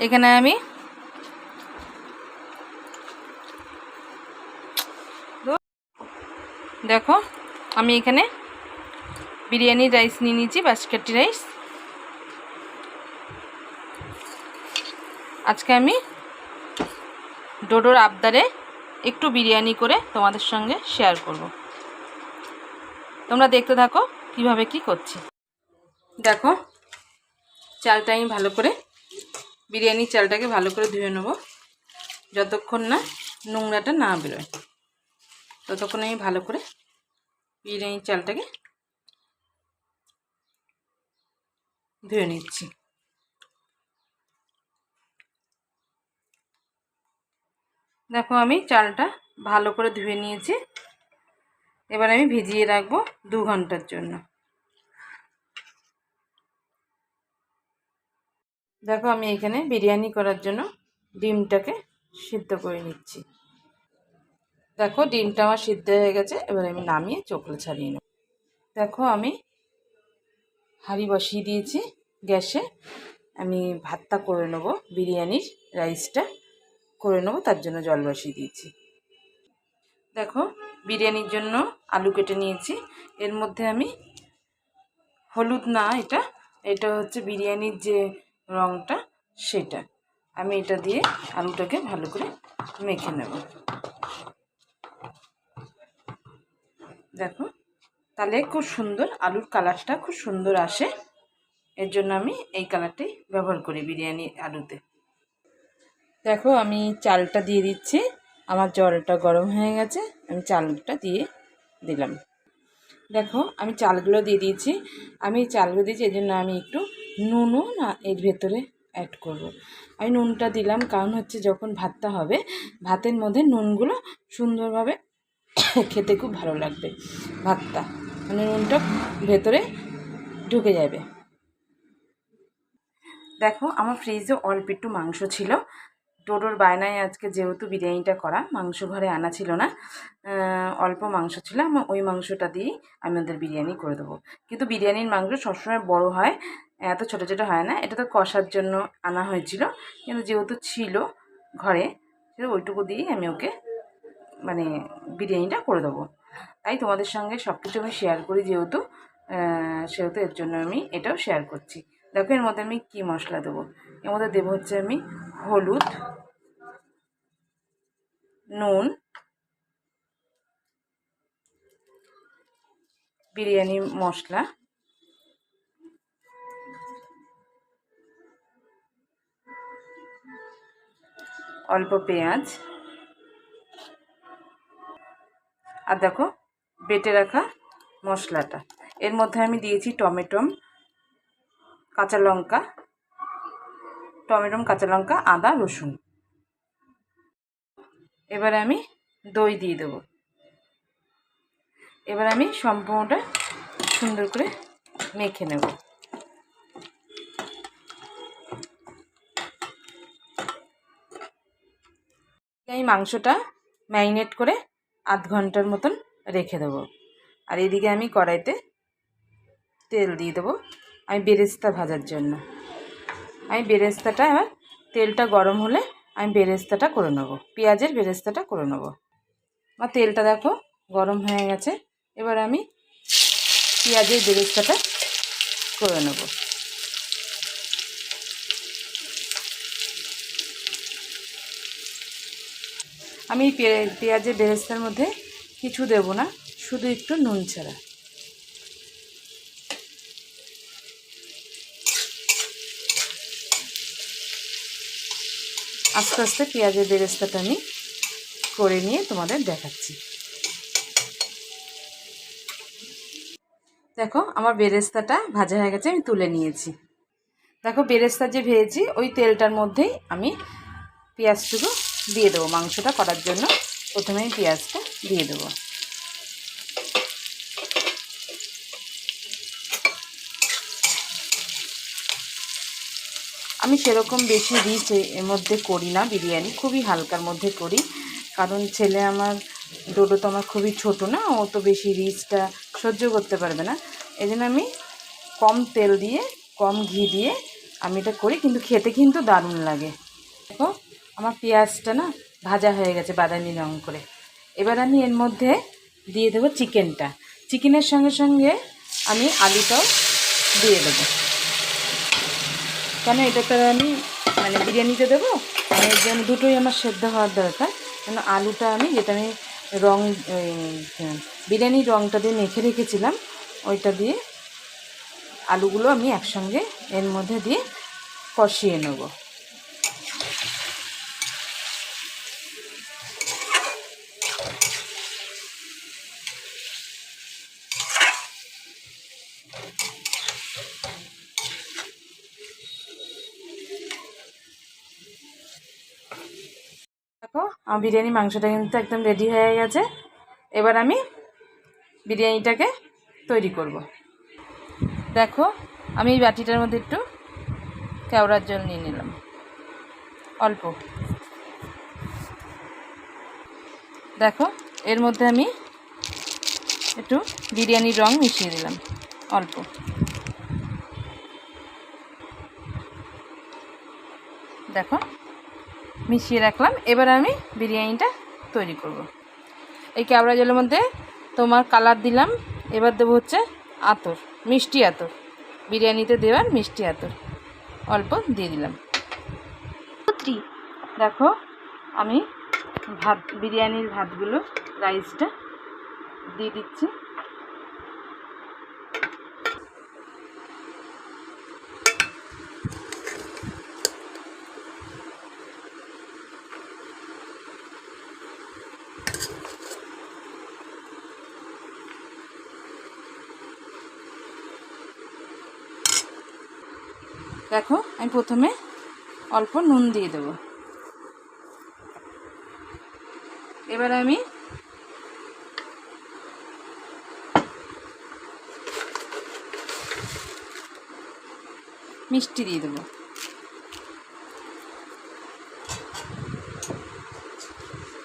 এখানে আমি দেখো আমি এখানে বিরিয়ানি রাইস নিয়ে নিয়েছি, বাসমতি রাইস। আজকে আমি ডোডোর আবদারে একটু বিরিয়ানি করে তোমাদের সঙ্গে শেয়ার করব। তোমরা দেখতে থাকো কিভাবে কি করছি। দেখো চালটা আমি ভালো করে, বিরিয়ানির চালটাকে ভালো করে ধুয়ে নেব। যতক্ষণ না নোংরাটা না বেরোয় ততক্ষণ আমি ভালো করে বিরিয়ানির চালটাকে ধুয়ে নিচ্ছি। দেখো আমি চালটা ভালো করে ধুয়ে নিয়েছি। এবার আমি ভিজিয়ে রাখবো 2 ঘন্টার জন্য। দেখো আমি এখানে বিরিয়ানি করার জন্য ডিমটাকে সিদ্ধ করে নিচ্ছি। দেখো ডিমটা আমার সিদ্ধ হয়ে গেছে। এবার আমি নামিয়ে চোখলা ছাড়িয়ে নেব। দেখো আমি হাঁড়ি বসিয়ে দিয়েছি গ্যাসে। আমি ভাতটা করে নেব, বিরিয়ানির রাইসটা করে নেব, তার জন্য জল বসিয়ে দিয়েছি। দেখো বিরিয়ানির জন্য আলু কেটে নিয়েছি। এর মধ্যে আমি হলুদ না, এটা হচ্ছে বিরিয়ানির যে রঙটা সেটা, আমি এটা দিয়ে আলুটাকে ভালো করে মেখে নেব। দেখো তাহলে খুব সুন্দর আলুর কালারটা খুব সুন্দর আসে। এর জন্য আমি এই কালারটাই ব্যবহার করি বিরিয়ানি আলুতে। দেখো আমি চালটা দিয়ে দিচ্ছি। আমার জলটা গরম হয়ে গেছে, আমি চালটা দিয়ে দিলাম। দেখো আমি চালগুলো দিয়ে দিয়েছি। আমি চালগুলো দিয়েছি এই জন্য আমি একটু নুনও না এর ভেতরে অ্যাড করব। আমি নুনটা দিলাম কারণ হচ্ছে যখন ভাতটা হবে ভাতের মধ্যে নুনগুলো সুন্দরভাবে খেতে খুব ভালো লাগবে। ভাতটা মানে নুনটা ভেতরে ঢুকে যাবে। দেখো আমার ফ্রিজে অল্প একটু মাংস ছিল। ডোডোর বায়নায় আজকে যেহেতু বিরিয়ানিটা করা, মাংস ঘরে আনা ছিল না, অল্প মাংস ছিল। আমার ওই মাংসটা দিয়েই আমি ওদের বিরিয়ানি করে দেবো। কিন্তু বিরিয়ানির মাংস সবসময় বড় হয়, এত ছোটো ছোটো হয় না। এটা তো কষার জন্য আনা হয়েছিল, কিন্তু যেহেতু ছিল ঘরে ওইটুকু দিয়েই আমি ওকে মানে বিরিয়ানিটা করে দেবো। তাই তোমাদের সঙ্গে সব কিছু আমি শেয়ার করি সেহেতু এর জন্য আমি এটাও শেয়ার করছি। দেখো এর মধ্যে আমি কী মশলা দেবো। এর মধ্যে দেবো হচ্ছে আমি হলুদ, নুন, বিরিয়ানি মশলা, অল্প পেঁয়াজ, আর দেখো বেটে রাখা মশলাটা। এর মধ্যে আমি দিয়েছি টমেটো, কাঁচা লঙ্কা, আদা, রসুন। এবার আমি দই দিয়ে দেবো। এবার আমি সম্পূর্ণটা সুন্দর করে মেখে নেব। এই মাংসটা ম্যারিনেট করে আধ ঘন্টার মতন রেখে দেবো। আর এদিকে আমি কড়াইতে তেল দিয়ে দেবো আমি বেরেস্তা ভাজার জন্য। আমি বেরেস্তাটা এবার তেলটা গরম হলে আমি বেরেস্তাটা করে নেব, পেঁয়াজের বেরেস্তাটা করে নেব। আমার তেলটা দেখো গরম হয়ে গেছে। এবার আমি পেঁয়াজের বেরেস্তাটা করে নেব। আমি পেঁয়াজের বেরেস্তার মধ্যে কিছু দেব না, শুধু একটু নুন ছাড়া। আস্তে আস্তে পেঁয়াজের বেরেস্তাটা আমি করে নিয়ে তোমাদের দেখাচ্ছি। দেখো আমার বেরেস্তাটা ভাজা হয়ে গেছে, আমি তুলে নিয়েছি। দেখো বেরেস্তা যে ভেজেছি ওই তেলটার মধ্যেই আমি পেঁয়াজটুকু দিয়ে দেবো। মাংসটা করার জন্য প্রথমে আমি পেঁয়াজটা দিয়ে দেবো। আমি সেরকম বেশি রিচ এর মধ্যে করি না বিরিয়ানি, খুবই হালকার মধ্যে করি। কারণ ছেলে আমার ডোডো তো আমার খুবই ছোটো না, ও তো বেশি রিচটা সহ্য করতে পারবে না। এই জন্য আমি কম তেল দিয়ে কম ঘি দিয়ে আমি এটা করি, কিন্তু খেতে কিন্তু দারুণ লাগে। দেখো আমার পেঁয়াজটা না ভাজা হয়ে গেছে বাদামি রঙ করে। এবার আমি এর মধ্যে দিয়ে দেবো চিকেনটা। চিকেনের সঙ্গে সঙ্গে আমি আলুটাও দিয়ে দেবো, কেন এটা তো আমি মানে বিরিয়ানিতে দেবো, এর জন্য দুটোই আমার সেদ্ধ হওয়ার দরকার। কেন আলুটা আমি যেটা আমি রং বিরিয়ানির রঙটা দিয়ে মেখে রেখেছিলাম, ওইটা দিয়ে আলুগুলো আমি একসঙ্গে এর মধ্যে দিয়ে কষিয়ে নেব। দেখো আমার বিরিয়ানি মাংসটা কিন্তু একদম রেডি হয়ে গেছে। এবার আমি বিরিয়ানিটাকে তৈরি করব। দেখো আমি এই বাটিটার মধ্যে একটু কেওড়ার জল নিয়ে নিলাম, অল্প। দেখো এর মধ্যে আমি একটু বিরিয়ানির রং মিশিয়ে দিলাম, অল্প। দেখো মিশিয়ে রাখলাম। এবার আমি বিরিয়ানিটা তৈরি করব। এই কেওড়া জলের মধ্যে তোমার কালার দিলাম। এবার দেবো হচ্ছে আতর, মিষ্টি আতর, বিরিয়ানিতে দেওয়ার মিষ্টি আতর অল্প দিয়ে দিলাম। দেখো আমি বিরিয়ানির ভাতগুলো, রাইসটা দিয়ে দিচ্ছি। দেখো আমি প্রথমে অল্প নুন দিয়ে দেবো। এবার আমি মিষ্টি দিয়ে দেবো।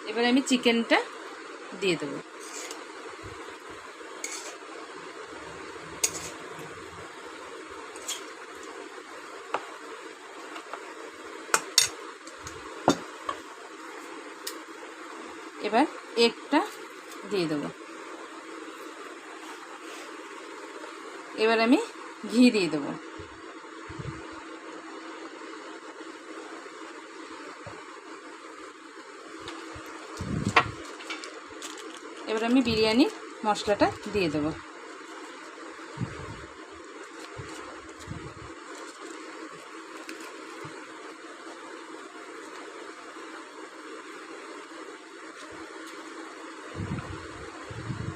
এবার আমি চিকেনটা দিয়ে দেবো। এবার এগটা দিয়ে দেবো। এবার আমি ঘি দিয়ে দেবো। এবার আমি বিরিয়ানির মশলাটা দিয়ে দেবো।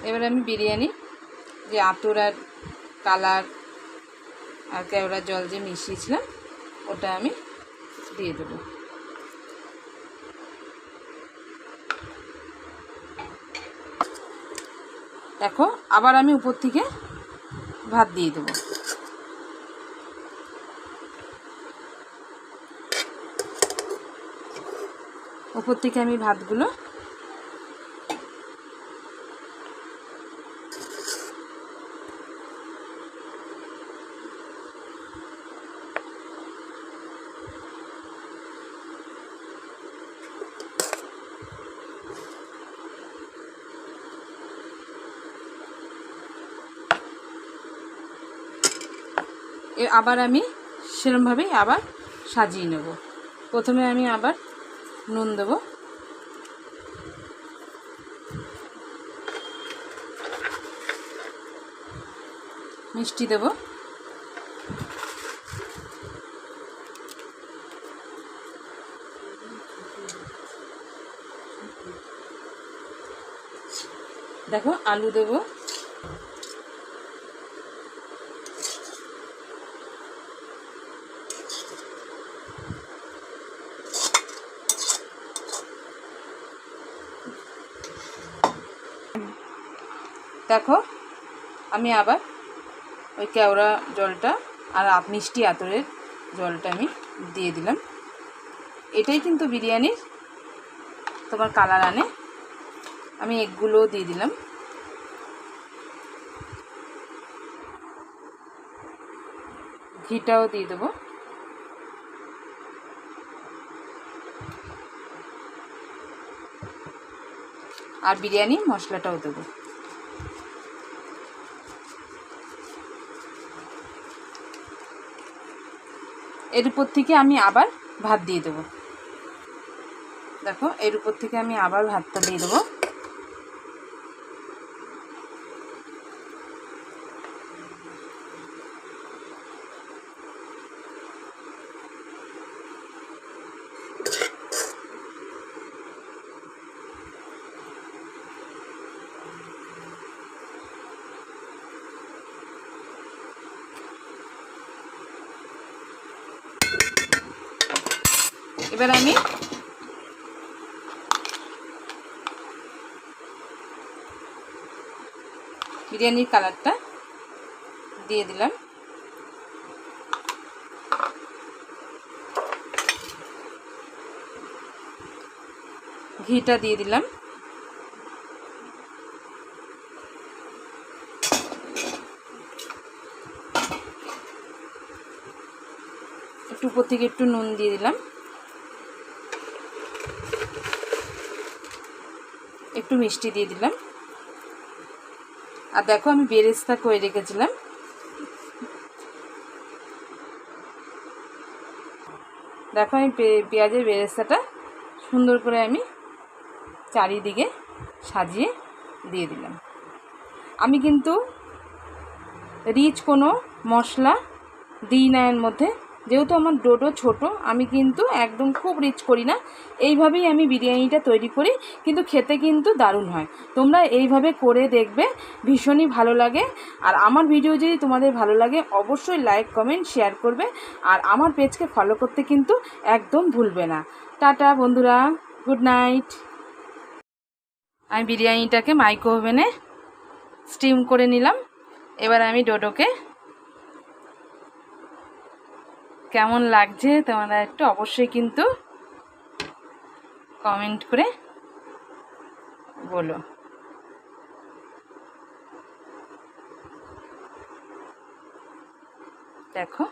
এবার আমি বিরিয়ানি যে আতর আর কালার আর কেওড়া জল যে মিশিয়েছিলাম ওটা আমি দিয়ে দেবো। দেখো আবার আমি উপর থেকে ভাত দিয়ে দেবো। উপর থেকে আমি ভাতগুলো আবার আমি সেরকমভাবেই আবার সাজিয়ে নেব। প্রথমে আমি আবার নুন দেবো, মিষ্টি দেবো, দেখো আলু দেবো, দেখো আমি আবার ওই কেওড়া জলটা আর মিষ্টি আতরের জলটা আমি দিয়ে দিলাম। এটাই কিন্তু বিরিয়ানির তোমার কালার আনে। আমি এগুলোও দিয়ে দিলাম। ঘিটাও দিয়ে দেবো। আর বিরিয়ানি মশলাটাও দেবো। এর উপর থেকে আমি আবার ভাত দিয়ে দেবো। দেখো এর উপর থেকে আমি আবার ভাতটা দিয়ে দেবো। এবার আমি বিরিয়ানির কালারটা দিয়ে দিলাম। ঘিটা দিয়ে দিলাম। একটু উপর থেকে একটু নুন দিয়ে দিলাম, একটু মিষ্টি দিয়ে দিলাম। আর দেখো আমি বেরেস্তা করে রেখেছিলাম, দেখো আমি পেঁয়াজের বেরেস্তাটা সুন্দর করে আমি চারিদিকে সাজিয়ে দিয়ে দিলাম। আমি কিন্তু রিচ কোনো মশলা দিই না এর মধ্যে, যেহেতু আমার ডোডো ছোট, আমি কিন্তু একদম খুব রিচ করি না। এইভাবেই আমি বিরিয়ানিটা তৈরি করি, কিন্তু খেতে কিন্তু দারুণ হয়। তোমরা এইভাবে করে দেখবে, ভীষণই ভালো লাগে। আর আমার ভিডিও যদি তোমাদের ভালো লাগে অবশ্যই লাইক কমেন্ট শেয়ার করবে, আর আমার পেজকে ফলো করতে কিন্তু একদম ভুলবে না। টাটা বন্ধুরা, গুড নাইট। আমি বিরিয়ানিটাকে মাইক্রো ওভেনে স্টিম করে নিলাম। এবার আমি ডোডোকে কেমন লাগছে তোমরা একটু অবশ্যই কিন্তু কমেন্ট করে বলো। দেখো